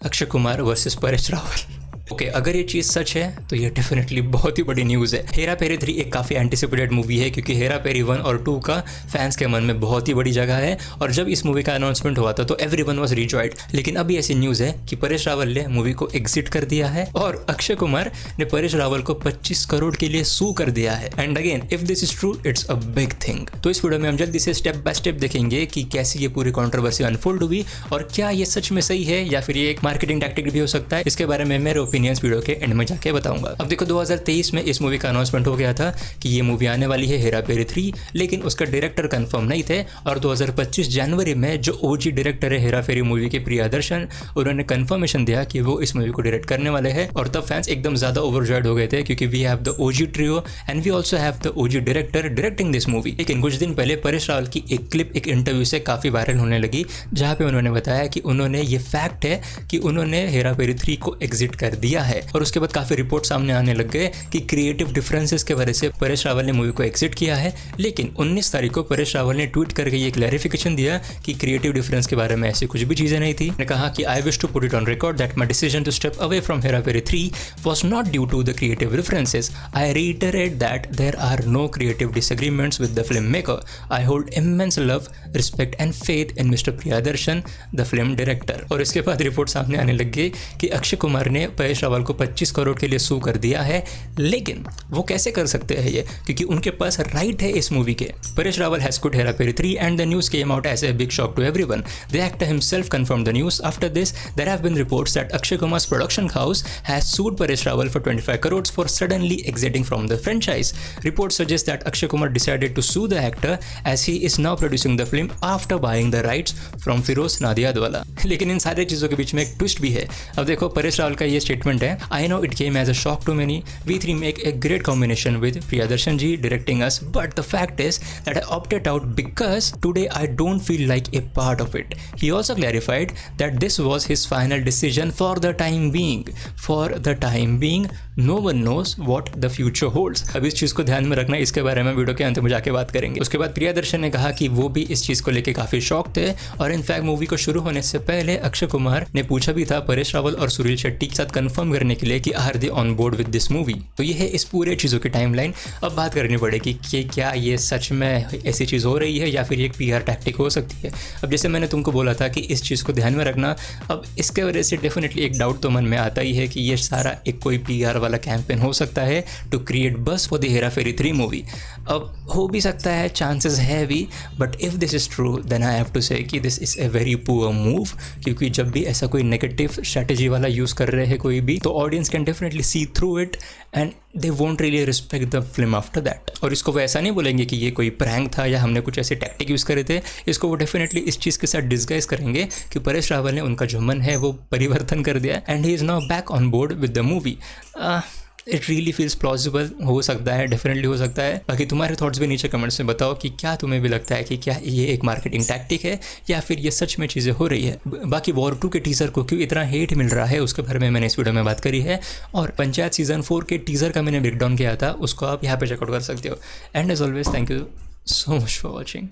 Akshay Kumar versus Paresh Rawal. Okay, अगर ये चीज़ सच है तो ये डेफिनेटली बहुत ही बड़ी न्यूज़ है। हेरा फेरी 3 एक काफ़ी एंटिसिपेटेड मूवी है क्योंकि हेरा फेरी 1 और 2 का फैंस के मन में बहुत ही बड़ी जगह है और जब इस मूवी का अनाउंसमेंट हुआ था तो एवरीवन वाज रिजॉयड। लेकिन अभी ऐसी न्यूज़ है कि परेश रावल ने मूवी को एग्जिट कर दिया है और अक्षय कुमार ने परेश रावल को 25 करोड़ के लिए सू कर दिया है। And again if this is true it's a big thing. तो इस वीडियो में हम जल्दी से स्टेप बाय स्टेप देखेंगे कि कैसे ये पूरी कंट्रोवर्सी अनफोल्ड हुई और क्या ये सच में सही है या फिर ये एक मार्केटिंग टैक्टिक भी हो सकता है। इसके बारे में मेरे ओपिनियंस वीडियो के एंड में जाके बताऊंगा। अब देखो 2023 में इस मूवी का अनाउंसमेंट हो गया था कि ये मूवी आने वाली है हेरा फेरी 3, लेकिन उसका डायरेक्टर कंफर्म नहीं थे और 2025 जनवरी में जो ओजी डायरेक्टर है हेरा फेरी मूवी के प्रियदर्शन, उन्होंने कंफर्मेशन दिया कि वो इस मूवी को डायरेक्ट करने वाले हैं और तब फैंस एकदम ज्यादा ओवरजॉयड हो गए थे क्योंकि we have the OG trio and we also have the OG director directing this movie. लेकिन कुछ दिन पहले परेश रावल की एक क्लिप एक इंटरव्यू से काफी वायरल होने लगी जहां पे उन्होंने बताया कि उन्होंने ये फैक्ट है कि उन्होंने हेरा फेरी 3 को एग्जिट कर दिया है और उसके बाद काफी रिपोर्ट सामने आने लग गए कि क्रिएटिव डिफरेंसेस के वजह से परेश रावल ने मूवी को एग्जिट किया है। लेकिन 19 तारीख को परेश रावल ने ट्वीट करके ये क्लैरिफिकेशन दिया कि क्रिएटिव डिफरेंस के बारे में ऐसी कुछ भी चीजें नहीं थी। ने कहा कि I wish to put it on record that my decision to step away from Hera Pheri 3 was not due to the creative differences. I reiterate that there are no creative disagreements with the filmmaker. I hold immense love, respect and faith in Mr. Priyadarshan, the film director. और इसके बाद report सामने आने लग गई कि अक्षय कुमार ने परेश रावल को 25 करोड़ के लिए सू कर दिया है। लेकिन वो कैसे कर सकते हैं ये, क्योंकि उनके पास राइट है इस मूवी के। Paresh Rawal has quit Hera Pheri 3 and the news came out as a big shock to everyone. The actor himself confirmed the news. After this, there have been reports that Akshay Kumar's production house has sued Paresh Rawal for 25 crores for suddenly exiting from the franchise. Reports suggest that Akshay Kumar decided to sue the actor as he is now producing the film after buying the rights from Firoz Nadiadwala. लेकिन इन सारी चीज़ों के बीच में एक twist भी है। अब देखो परेश रावल का ये स्टेटमेंट है, I know it came as a shock to many. We three make a great combination with Priyadarshan ji directing us, but the fact is that I opted out because today I don't feel like a part of it. He also clarified that this was his final decision for the time being. For the time being, no one knows what the future holds. अब इस चीज़ को ध्यान में रखना, इसके बारे में video के अंत में जाके बात करेंगे। उसके बाद प्रियदर्शन ने कहा कि वो भी इस चीज़ को लेके काफ़ी शॉक थे और इनफैक्ट मूवी को शुरू होने से पहले अक्षय कुमार ने पूछा भी था परेश रावल और सुनील शेट्टी के साथ कंफर्म करने के लिए कि are they on board with this movie. तो ये है इस पूरे चीज़ों की टाइमलाइन। अब बात करनी पड़ेगी कि क्या ये सच में ऐसी चीज़ हो रही है या फिर एक पीआर टैक्टिक हो सकती है। अब जैसे मैंने तुमको बोला था कि इस चीज़ को ध्यान में रखना, अब इसके वजह से डेफिनेटली एक डाउट तो मन में आता ही है कि ये सारा एक कोई पीआर वाला कैंपेन हो सकता है to create buzz for the Hera Pheri 3 movie. अब हो भी सकता है, चांसेस है भी, but if this is true then I have to say कि this is a very poor move, क्योंकि जब भी ऐसा कोई नेगेटिव स्ट्रैटेजी वाला यूज़ कर रहे हैं कोई भी, तो audience can definitely see through it and they won't really respect the film after that. और इसको वो ऐसा नहीं बोलेंगे कि ये कोई प्रैंक था या हमने कुछ ऐसे टैक्टिक यूज़ करे थे। इसको वो डेफिनेटली इस चीज़ के साथ डिस्गाइज करेंगे कि परेश रावल ने उनका जो मन है वो परिवर्तन कर दिया and he is now back on board with the movie. It really feels plausible, हो सकता है, डेफिनेटली हो सकता है। बाकी तुम्हारे थॉट्स भी नीचे कमेंट्स में बताओ कि क्या तुम्हें भी लगता है कि क्या ये एक मार्केटिंग टैक्टिक है या फिर ये सच में चीज़ें हो रही है। बाकी वॉर 2 के टीज़र को क्यों इतना हेट मिल रहा है उसके बारे में मैंने इस वीडियो में बात करी है और पंचायत सीजन 4 के टीज़र का मैंने ब्रेकडाउन किया था, उसको आप यहाँ पे चेकआउट कर सकते हो। And as always thank you so much for watching.